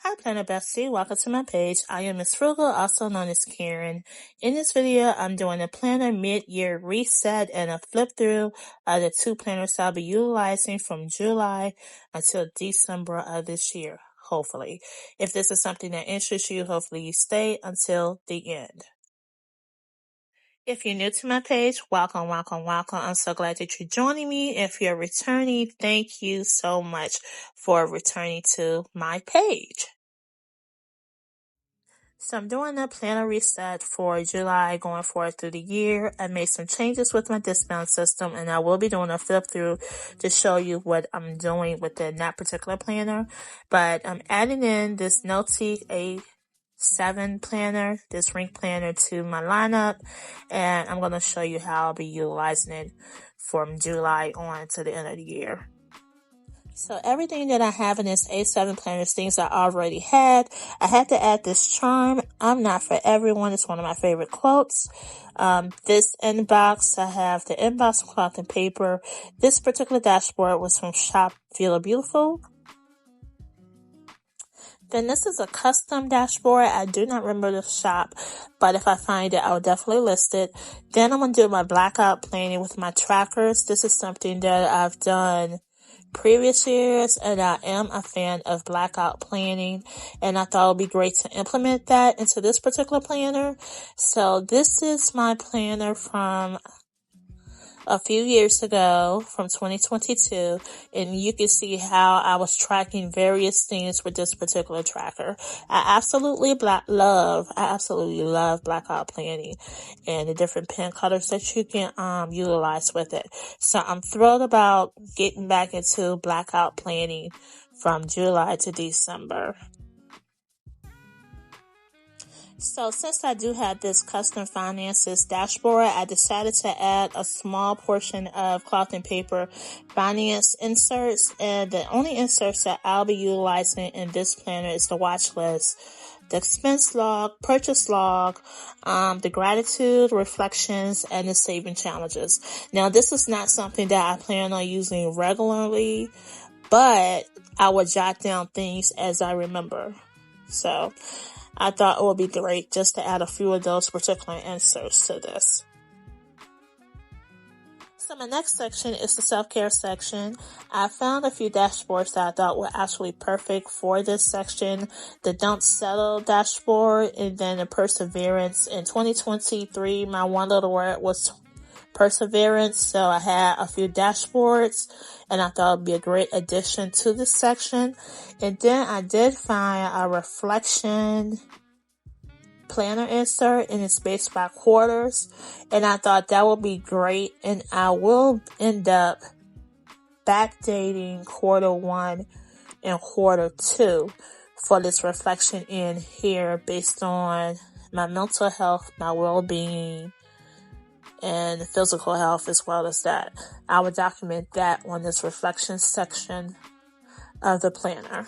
Hi Planner Bestie, welcome to my page. I am Miss Frugal, also known as Karen. In this video, I'm doing a planner mid-year reset and a flip through of the two planners I'll be utilizing from July until December of this year, hopefully. If this is something that interests you, hopefully you stay until the end. If you're new to my page, welcome. I'm so glad that you're joining me. If you're returning, thank you so much for returning to my page. So I'm doing a planner reset for July going forward through the year. I made some changes with my Discbound system, and I will be doing a flip through to show you what I'm doing within that particular planner. But I'm adding in this Notiq A7 planner, this ring planner, to my lineup, and I'm going to show you how I'll be utilizing it from July on to the end of the year. So everything that I have in this A7 planner is things I already had. I had to add this charm. I'm not for everyone. It's one of my favorite quotes. This inbox, I have the inbox cloth and paper. This particular dashboard was from Shop Feel Beautiful. Then this is a custom dashboard. I do not remember the shop, but if I find it, I will definitely list it. Then I'm going to do my blackout planning with my trackers. This is something that I've done previous years, and I am a fan of blackout planning, and I thought it would be great to implement that into this particular planner. So this is my planner from a few years ago, from 2022, and you can see how I was tracking various things with this particular tracker. I absolutely love blackout planning and the different pen colors that you can utilize with it. So I'm thrilled about getting back into blackout planning from July to December. So since I do have this custom finances dashboard, I decided to add a small portion of cloth and paper finance inserts, and the only inserts that I'll be utilizing in this planner is the watch list, the expense log, purchase log, the gratitude, reflections, and the saving challenges. Now, this is not something that I plan on using regularly, but I will jot down things as I remember. So I thought it would be great just to add a few of those particular inserts to this. So my next section is the self-care section. I found a few dashboards that I thought were actually perfect for this section. The Don't Settle dashboard, and then the Perseverance. In 2023, my one little word was perseverance, so I had a few dashboards, and I thought it would be a great addition to this section. And then I did find a reflection planner insert, and it's based by quarters, and I thought that would be great, and I will end up backdating quarter one and quarter two for this reflection in here based on my mental health, my well-being, and physical health as well as that. I will document that on this reflection section of the planner.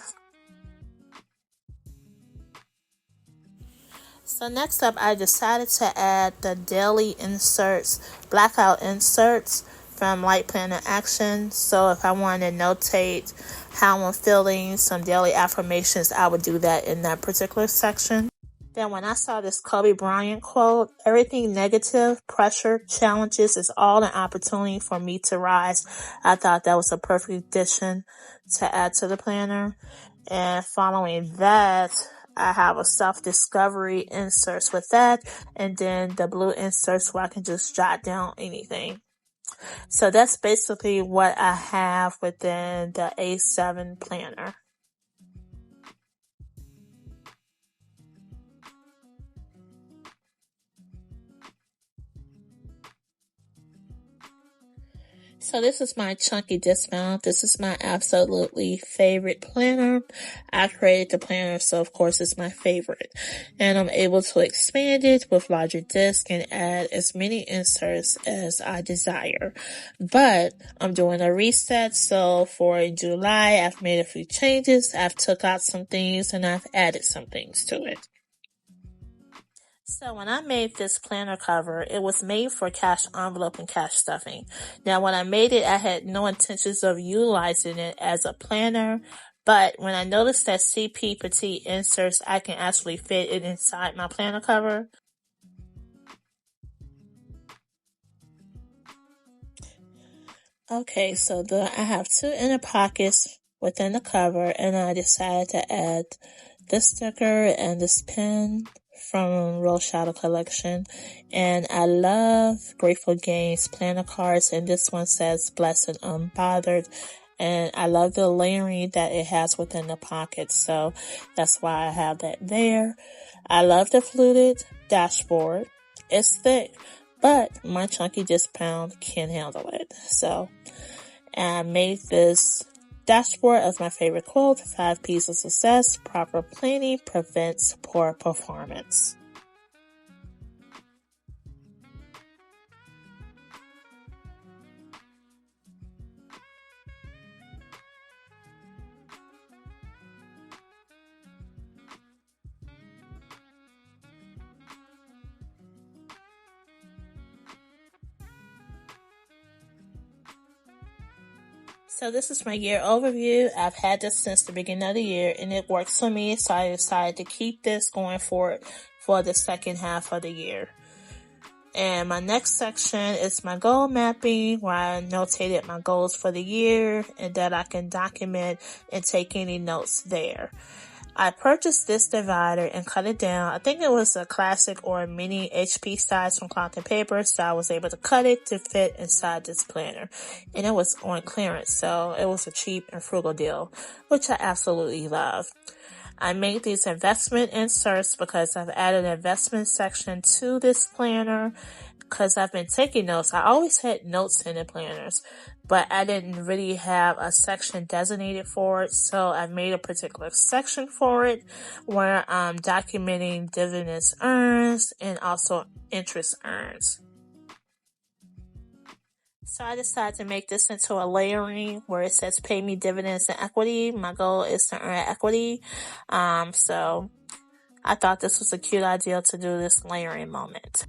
So next up, I decided to add the daily inserts, blackout inserts from Light Planner Action. So if I wanted to notate how I'm feeling, some daily affirmations, I would do that in that particular section. Then when I saw this Kobe Bryant quote, everything negative, pressure, challenges is all an opportunity for me to rise. I thought that was a perfect addition to add to the planner. And following that, I have a self-discovery inserts with that, and then the blue inserts where I can just jot down anything. So that's basically what I have within the A7 planner. So this is my chunky discount. This is my absolutely favorite planner. I created the planner, so of course it's my favorite. And I'm able to expand it with larger disc and add as many inserts as I desire. But I'm doing a reset, so for July, I've made a few changes. I've took out some things and I've added some things to it. So when I made this planner cover, it was made for cash envelope and cash stuffing. Now when I made it, I had no intentions of utilizing it as a planner, But when I noticed that CP Petite inserts, I can actually fit it inside my planner cover. Okay, so I have two inner pockets within the cover, and I decided to add this sticker and this pin from Real Shadow Collection. And I love Grateful Games planner cards, and this one says Blessed and Unbothered. And I love the layering that it has within the pockets, so that's why I have that there. I love the fluted dashboard. It's thick, but my chunky Discbound can handle it. So I made this dashboard as my favorite quote: 5 P's of success. Proper planning prevents poor performance. So this is my year overview. I've had this since the beginning of the year, and it works for me, so I decided to keep this going forward for the second half of the year. And my next section is my goal mapping, where I notated my goals for the year and that I can document and take any notes there. I purchased this divider and cut it down. I think it was a classic or a mini HP size from Cloth and Paper, so I was able to cut it to fit inside this planner. And it was on clearance, so it was a cheap and frugal deal, which I absolutely love. I made these investment inserts because I've added an investment section to this planner because I've been taking notes. I always had notes in the planners, but I didn't really have a section designated for it, so I made a particular section for it where I'm documenting dividends earned and also interest earned. So I decided to make this into a layering where it says pay me dividends and equity. My goal is to earn equity. So I thought this was a cute idea to do this layering moment.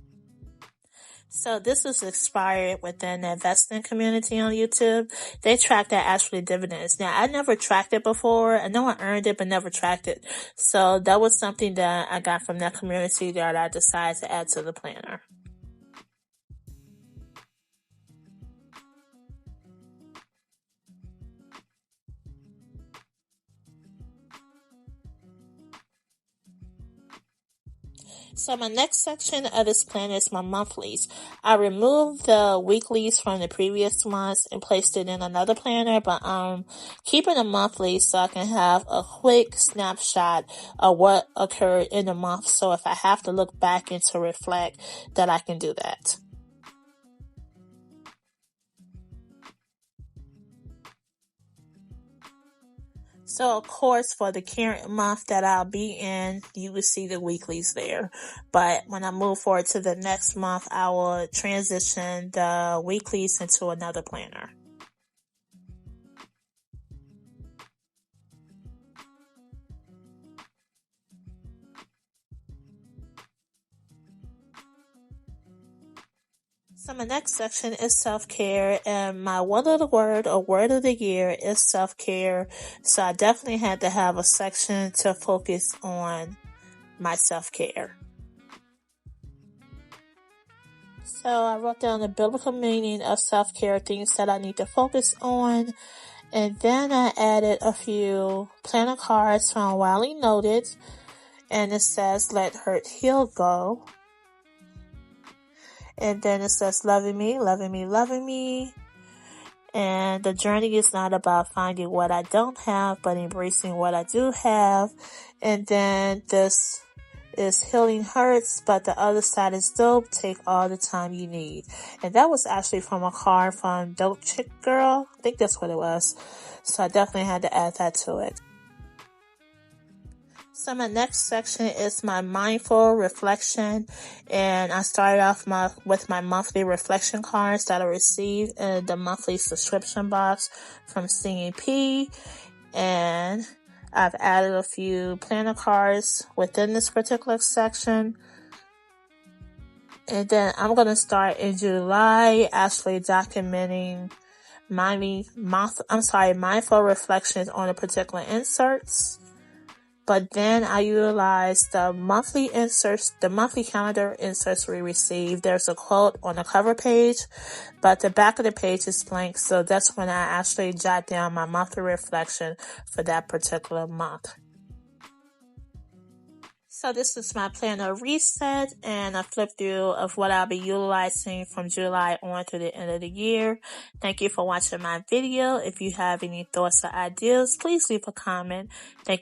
So this was expired within the investing community on YouTube. They track that actually dividends. Now, I never tracked it before. I know I earned it, but never tracked it. So that was something that I got from that community that I decided to add to the planner. So my next section of this planner is my monthlies. I removed the weeklies from the previous months and placed it in another planner, but I'm keeping the monthlies so I can have a quick snapshot of what occurred in the month. So if I have to look back and to reflect, that I can do that. So, of course, for the current month that I'll be in, you will see the weeklies there. But when I move forward to the next month, I will transition the weeklies into another planner. So my next section is self-care, and my one of the word or word of the year is self-care. So I definitely had to have a section to focus on my self-care. So I wrote down the biblical meaning of self-care, things that I need to focus on. And then I added a few planner cards from Wiley Notiq, and it says, let hurt heal go. And then it says, loving me, loving me, loving me. And the journey is not about finding what I don't have, but embracing what I do have. And then this is healing hurts, but the other side is dope. Take all the time you need. And that was actually from a card from Dope Chick Girl. I think that's what it was. So I definitely had to add that to it. So my next section is my mindful reflection, and I started off with my monthly reflection cards that I received in the monthly subscription box from Singing P, and I've added a few planner cards within this particular section. And then I'm going to start in July actually documenting mindful reflections on the particular inserts. But then I utilize the monthly calendar inserts we received. There's a quote on the cover page, but the back of the page is blank. So that's when I actually jot down my monthly reflection for that particular month. So this is my planner reset and a flip through of what I'll be utilizing from July on to the end of the year. Thank you for watching my video. If you have any thoughts or ideas, please leave a comment. Thank you.